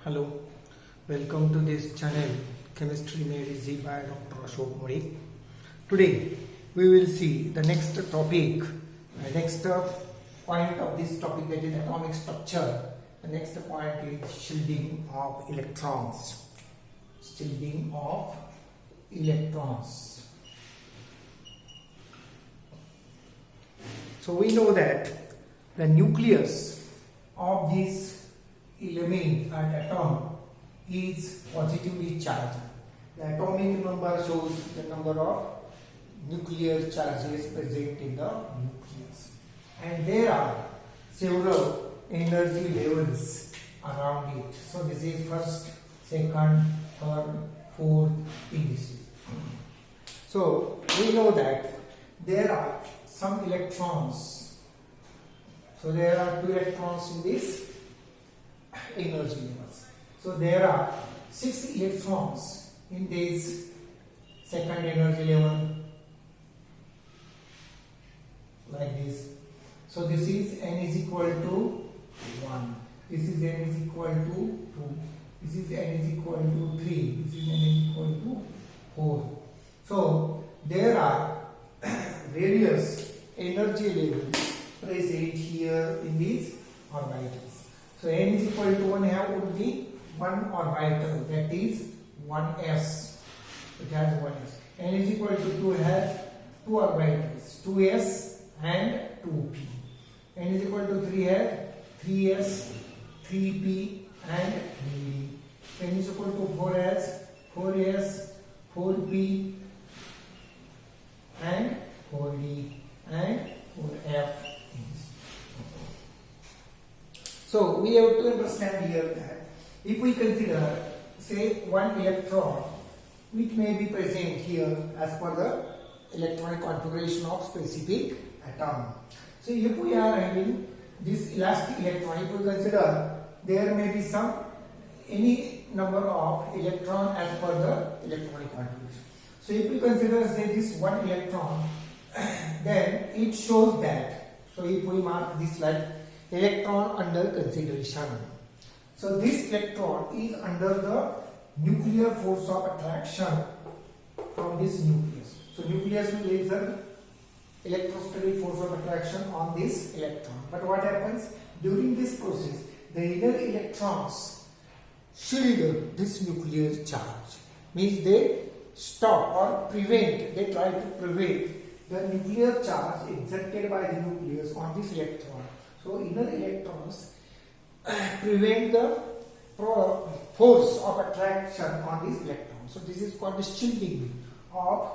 Hello, welcome to this channel Chemistry Made Easy by Dr. Ashok Modi. Today we will see the next topic, next point of this topic, that is atomic structure. The next point is shielding of electrons. Shielding of electrons. So we know that the nucleus of this element and atom is positively charged. The atomic number shows the number of nuclear charges present in the nucleus, and there are several energy levels around it. So this is first, second, third, fourth indices. So we know that there are some electrons. So there are 2 electrons in this energy levels. So there are 6 electrons in this second energy level, like this. So this is n is equal to 1. This is n is equal to 2. This is n is equal to 3. This is n is equal to 4. So there are various energy levels present here in these orbitals. So n is equal to 1 have only one orbital, that is 1s. It has 1s. N is equal to 2 has 2 orbitals, 2s and 2p. N is equal to 3 has 3s, 3p and 3d. N is equal to 4 has 4s, 4p and 4d and 4f. So we have to understand here that if we consider, say, one electron which may be present here as per the electronic configuration of specific atom. So if we are having this elastic electron, if we consider there may be any number of electron as per the electronic configuration. So if we consider, say, this one electron, then it shows that. So if we mark this like electron under consideration. So this electron is under the nuclear force of attraction from this nucleus. So nucleus will exert electrostatic force of attraction on this electron. But what happens during this process? The inner electrons shield this nuclear charge. Means they stop or prevent, they try to prevent the nuclear charge exerted by the nucleus on this electron. So inner electrons prevent the force of attraction on this electron. So this is called the shielding of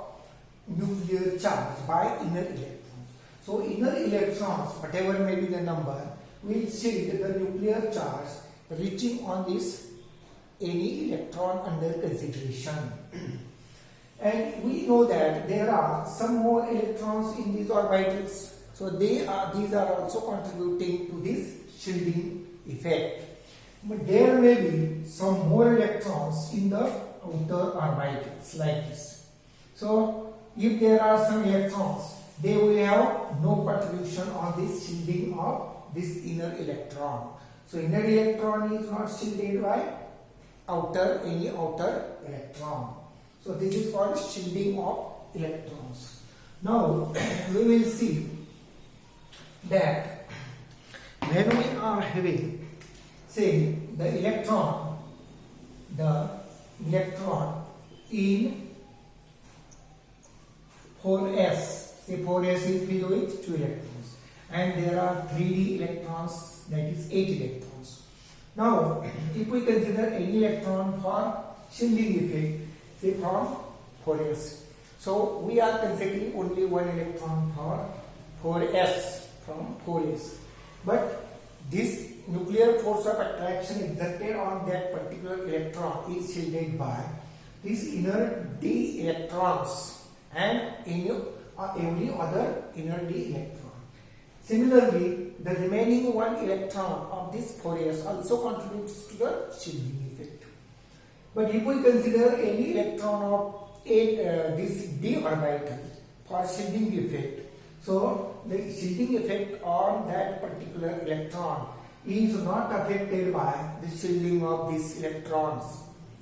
nuclear charge by inner electrons. So inner electrons, whatever may be the number, will shield the nuclear charge reaching on this any electron under consideration. And we know that there are some more electrons in these orbitals. So these are also contributing to this shielding effect. But there may be some more electrons in the outer orbitals like this. So if there are some electrons, they will have no contribution on this shielding of this inner electron. So inner electron is not shielded by any outer electron. So this is called shielding of electrons. Now we will see that when we are having, say, the electron in 4s, say 4s is filled with 2 electrons, and there are 3d electrons, that is 8 electrons. Now if we consider any electron for shielding effect, say from 4s, so we are considering only one electron for 4s, from 4s. But this nuclear force of attraction exerted on that particular electron is shielded by these inner d electrons and every other inner d electron. Similarly, the remaining one electron of this 4s also contributes to the shielding effect. But if we consider any electron of this d orbital for shielding effect, so the shielding effect on that particular electron is not affected by the shielding of these electrons.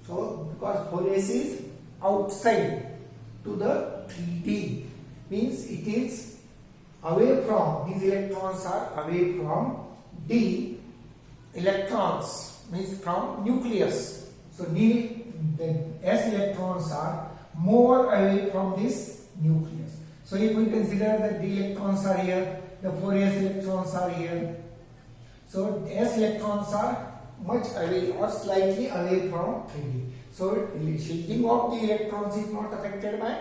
So because 4s is outside to the 3D, means it is away from, these electrons are away from the electrons, means from nucleus. So the s electrons are more away from this nucleus. So if we consider that the electrons are here, the 4s electrons are here, so s electrons are much away or slightly away from 3D. So shielding of the electrons is not affected by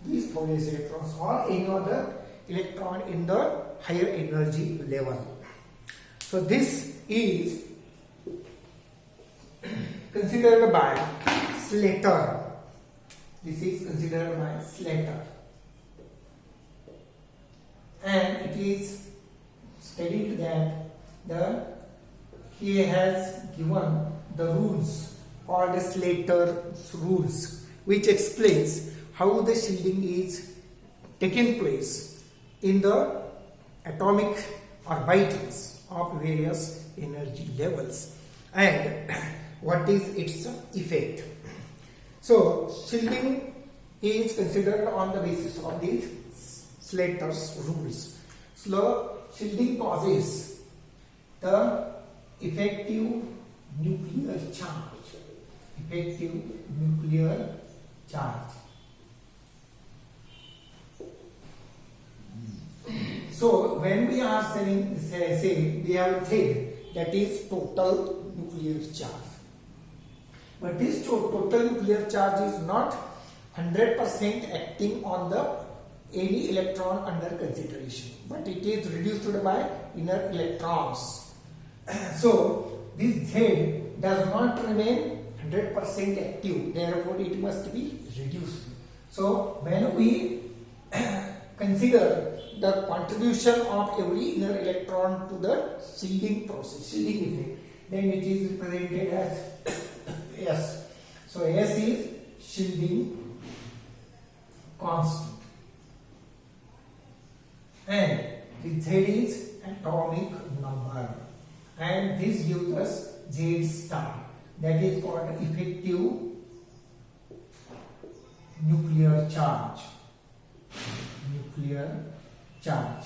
these 4s electrons or any other electron in the higher energy level. So this is considered by Slater. This is considered by Slater. And it is studied that he has given the rules called Slater's rules, which explains how the shielding is taking place in the atomic orbitals of various energy levels and what is its effect. So shielding is considered on the basis of these Slater's rules. So shielding causes the effective nuclear charge. Effective nuclear charge. So when we are saying, say we have said that is total nuclear charge. But this total nuclear charge is not 100% acting on the any electron under consideration, but it is reduced by inner electrons. So this Z does not remain 100% active, therefore it must be reduced. So when we consider the contribution of every inner electron to the shielding process, shielding effect, then it is represented as S. So S is shielding constant and the Z is atomic number, and this gives us Z star, that is called effective nuclear charge. Nuclear charge.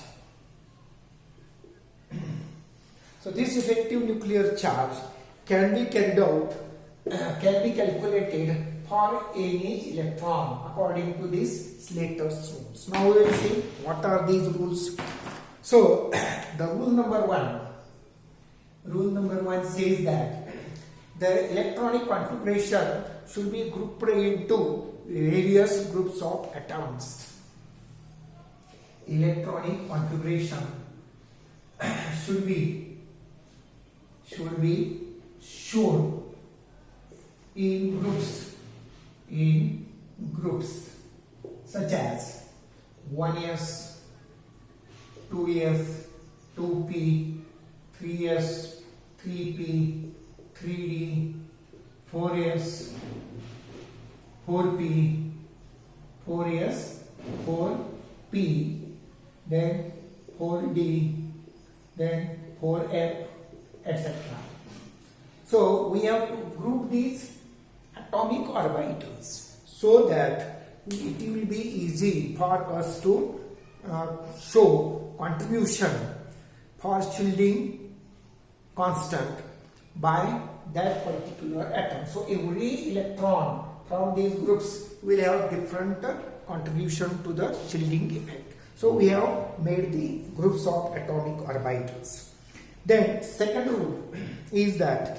So this effective nuclear charge can be carried out, can be calculated for any electron according to this Slater's rules. Now we will see what are these rules. So the rule number one says that the electronic configuration should be grouped into various groups of atoms. Electronic configuration should be shown in groups such as 1s, 2s, 2p, 3s, 3p, 3d, 4s, 4p, 4s, 4p, then 4d, then 4f, etc. So we have to group these atomic orbitals so that it will be easy for us to show contribution for shielding constant by that particular atom. So every electron from these groups will have different contribution to the shielding effect. So we have made the groups of atomic orbitals. Then second rule is that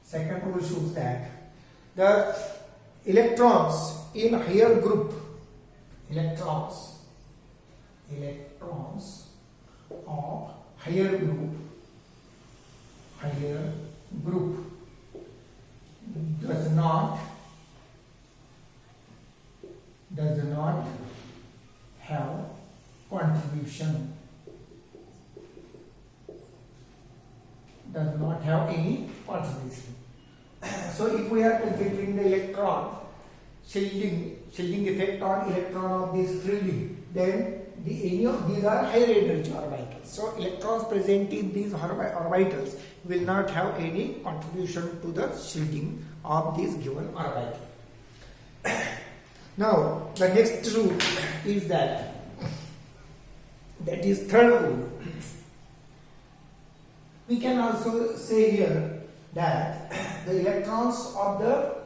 second rule shows that the electrons in higher group, electrons of higher group does not have contribution, does not have any contribution. So if we are considering the electron, shielding effect on electron of this shielding, then any of these are higher energy orbitals. So electrons present in these orbitals will not have any contribution to the shielding of this given orbital. Now the next rule is that is third rule. We can also say here that the electrons of the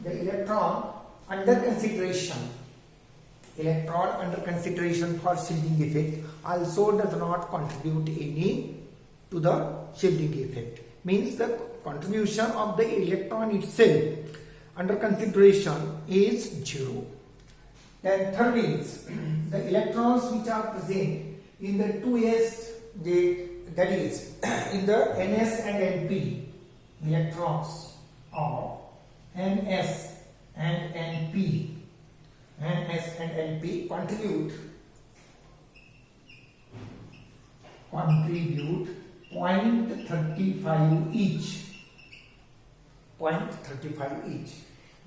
electron under consideration for shielding effect also does not contribute any to the shielding effect. Means the contribution of the electron itself under consideration is 0. Then third is the electrons which are present in the 2s, that is in the ns and np, electrons of ns and np contribute 0.35 each. 0.35 each.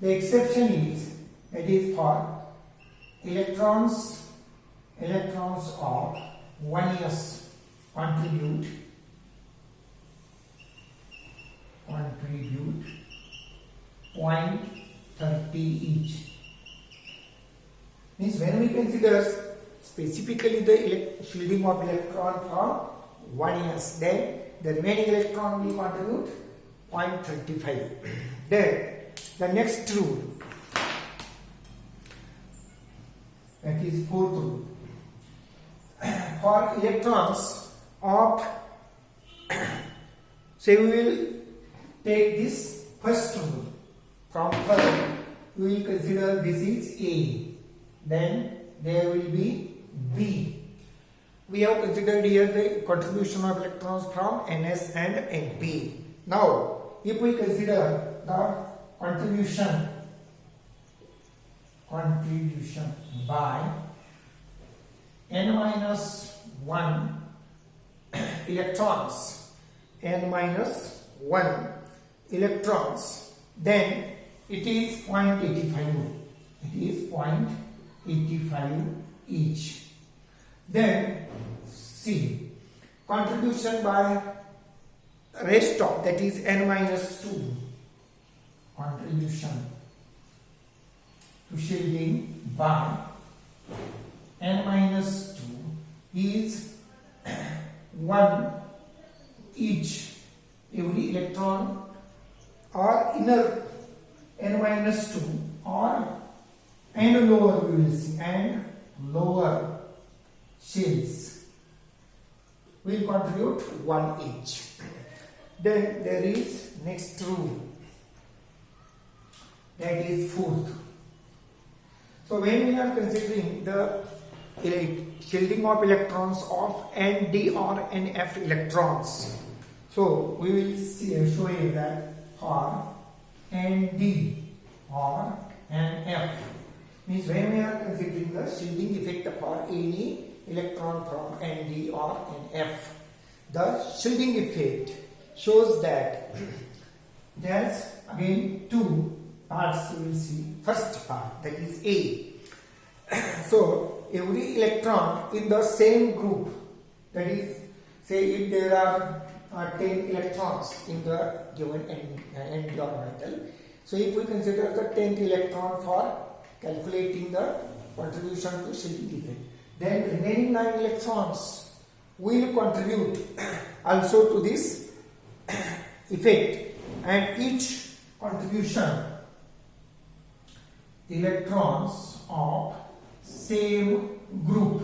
The exception is, that is for electrons of 1s contribute 0.30 each. Means when we consider specifically the shielding of electron from 1s, then the remaining electron will contribute 0.35. Then the next rule, that is fourth rule, for electrons of, say we will take this first rule from first, we will consider this is A, then there will be B. We have considered here the contribution of electrons from ns and np. Now if we consider the contribution by n minus 1 electrons, then it is 0.85. It is 0.85 each. Then C, contribution by rest of, that is n minus 2, contribution to shielding by n minus 2 is 1 each. Every electron or inner n minus 2 or and lower, we will see, and lower shells will contribute 1 each. Then there is next rule, that is fourth. So when we are considering the shielding of electrons of N, D or NF electrons, so we will show you that for ND or NF, means when we are considering the shielding effect for any electron from ND or NF, the shielding effect shows that there's again two parts we will see. First part, that is A. So every electron in the same group, that is, say if there are 10 electrons in the given ND orbital, so if we consider the 10th electron for calculating the contribution to shielding effect, then remaining 9 electrons will contribute also to this effect, and each contribution electrons of same group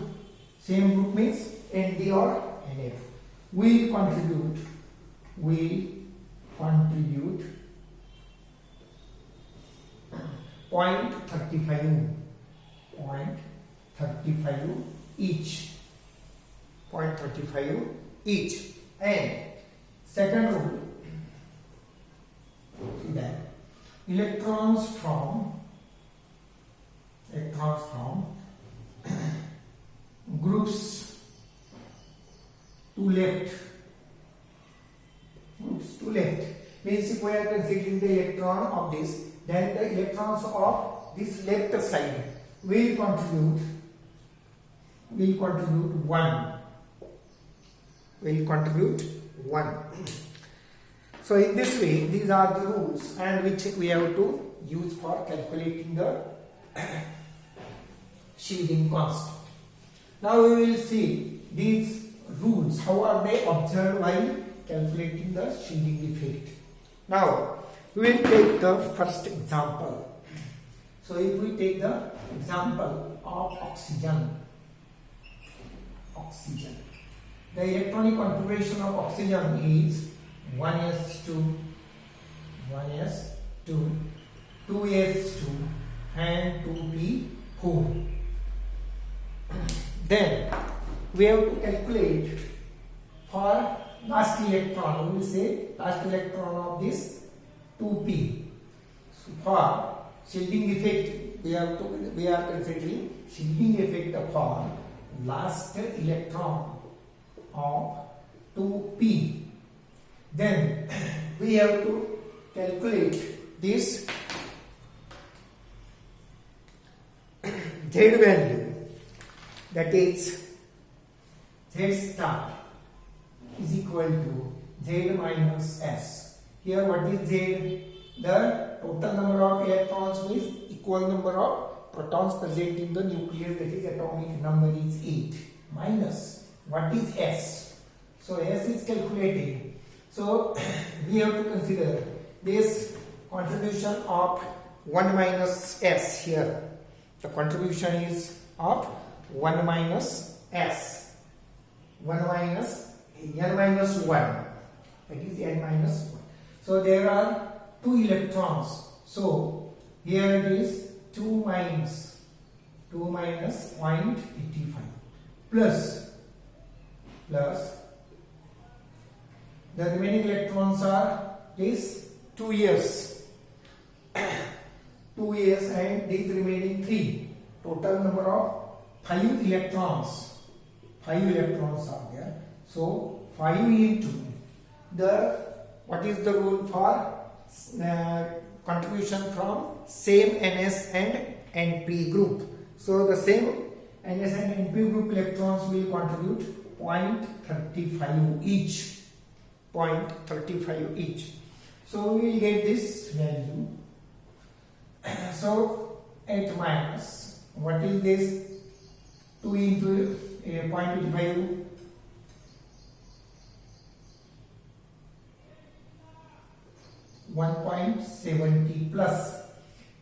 means ND or NF will contribute 0.35 each. 0.35 each. And second rule, that electrons from groups to left means if we are considering the electron of this, then the electrons of this left side will contribute 1. Will contribute 1. So in this way, these are the rules and which we have to use for calculating the shielding constant. Now we will see these rules, how are they observed while calculating the shielding effect. Now we will take the first example. So if we take the example of oxygen, the electronic configuration of oxygen is 1s2, 2s2, and 2p4. Then we have to calculate for last electron. We will say last electron of this 2p. So for shielding effect, we are considering shielding effect for last electron of 2p. Then we have to calculate this Z value, that is Z star is equal to Z minus S. Here what is Z? The total number of electrons means equal number of protons present in the nucleus, that is atomic number is 8, minus what is S? So S is calculated. So we have to consider this contribution of 1 minus S here. The contribution is of 1 minus S. 1 minus N minus 1. That is N minus 1. So there are 2 electrons. So here it is 2 minus 0.85 plus the remaining electrons are this 2s and these remaining 3. Total number of 5 electrons. 5 electrons are there. So 5 into the, what is the rule for contribution from same NS and NP group. So the same NS and NP group electrons will contribute 0.35 each. 0.35 each. So we will get this value. So 8 minus, what is this? 2 into 0.85, 1.70 plus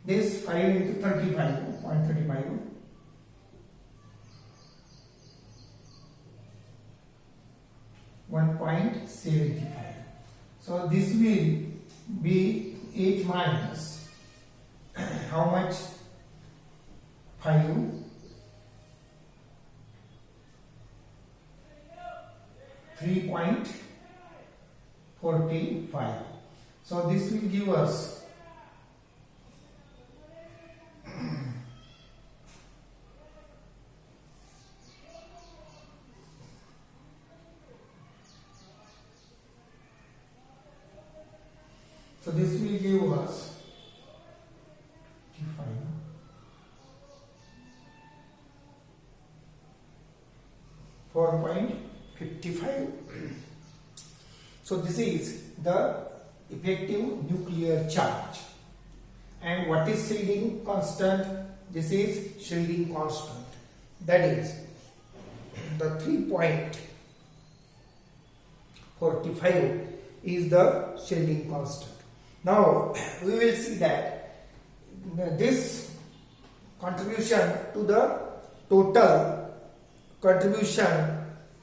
this 5 into 35, 0.35, 1.75. So this will be 8 minus how much? 5, 3.45. So this will give us so this will give us 4.55. So this is the effective nuclear charge. And what is shielding constant? This is shielding constant. That is the 3.45 is the shielding constant. Now we will see that this contribution to the total contribution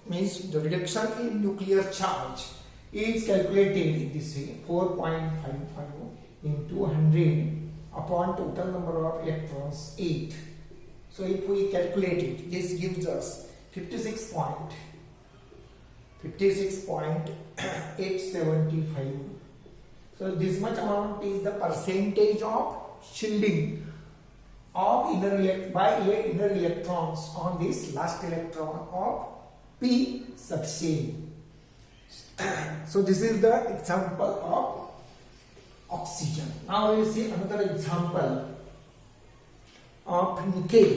means the reduction in nuclear charge is calculated in this way: 4.55 into 100 upon total number of electrons 8. So if we calculate it, this gives us 56.875. So this much amount is the percentage of shielding of inner electrons on this last electron of p subshell. So this is the example of oxygen. Now we will see another example of nickel.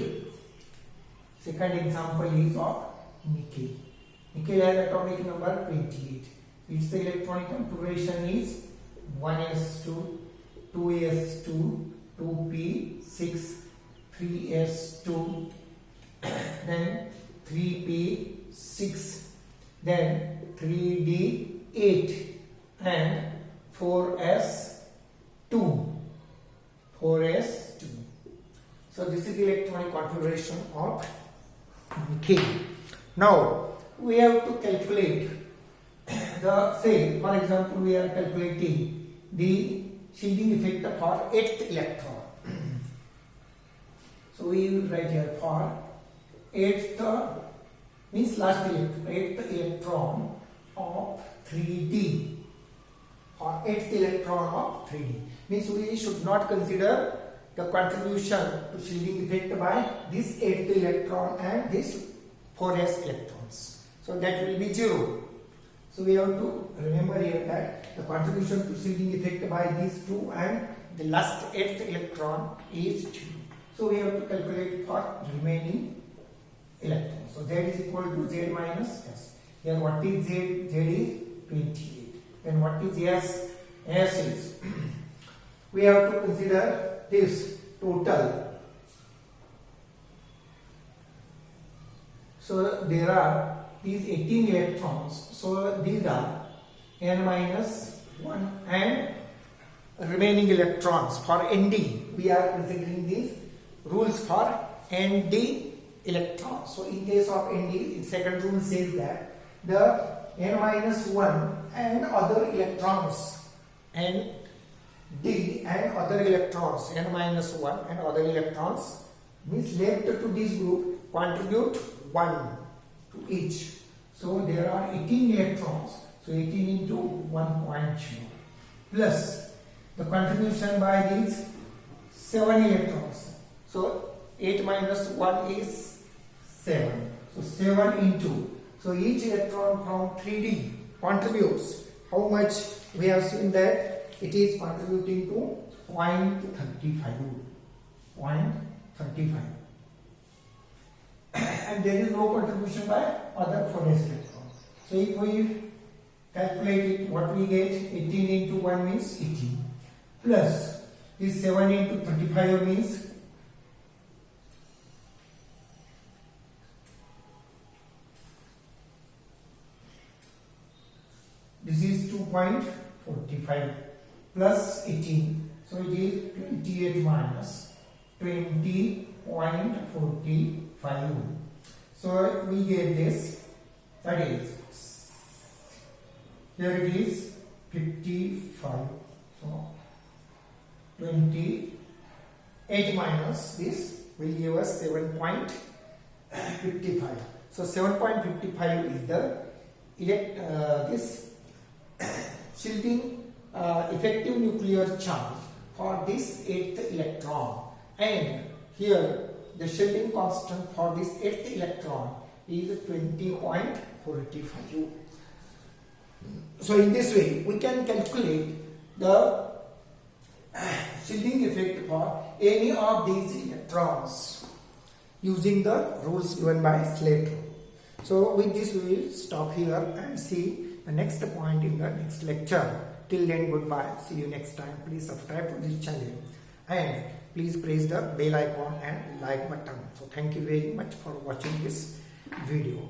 Second example is of nickel. Nickel has atomic number 28. Its electronic configuration is 1s2, 2s2, 2p6, 3s2, then 3p6, then 3d8 and 4s2. So this is the electronic configuration of nickel. Now we have to calculate the, say for example we are calculating the shielding effect for 8th electron. So we will write here for 8th means last electron, 8th electron of 3d, or 8th electron of 3d. Means we should not consider the contribution to shielding effect by this 8th electron and this 4s electrons. So that will be 0. So we have to remember here that the contribution to shielding effect by these two and the last 8th electron is 0. So we have to calculate for remaining electrons. So Z is equal to Z minus S. Here what is Z? Z is 28. Then what is S? S is we have to consider this total. So there are these 18 electrons. So these are n minus 1 and remaining electrons for ND. We are considering these rules for ND electrons. So in case of ND, second rule says that the n minus 1 and other electrons and D and other electrons, n minus 1 and other electrons means left to this group contribute 1 to each. So there are 18 electrons. So 18 into 1.2 plus the contribution by these 7 electrons. So 8 minus 1 is 7. So 7 into. So each electron from 3D contributes. How much? We have seen that it is contributing to 0.35. And there is no contribution by other 4s electrons. So if we calculate it, what we get? 18 into 1 means 18 plus this 7 into 35 means this is 2.45 plus 18. So it is 28 minus 20.45. So we get this, that is, here it is 55. So 28 minus this will give us 7.55. So 7.55 is the this shielding effective nuclear charge for this 8th electron, and here the shielding constant for this 8th electron is 20.45. So in this way we can calculate the shielding effect for any of these electrons using the rules given by Slater. So with this we will stop here and see the next point in the next lecture. Till then, goodbye. See you next time. Please subscribe to this channel and please press the bell icon and like button. So thank you very much for watching this video.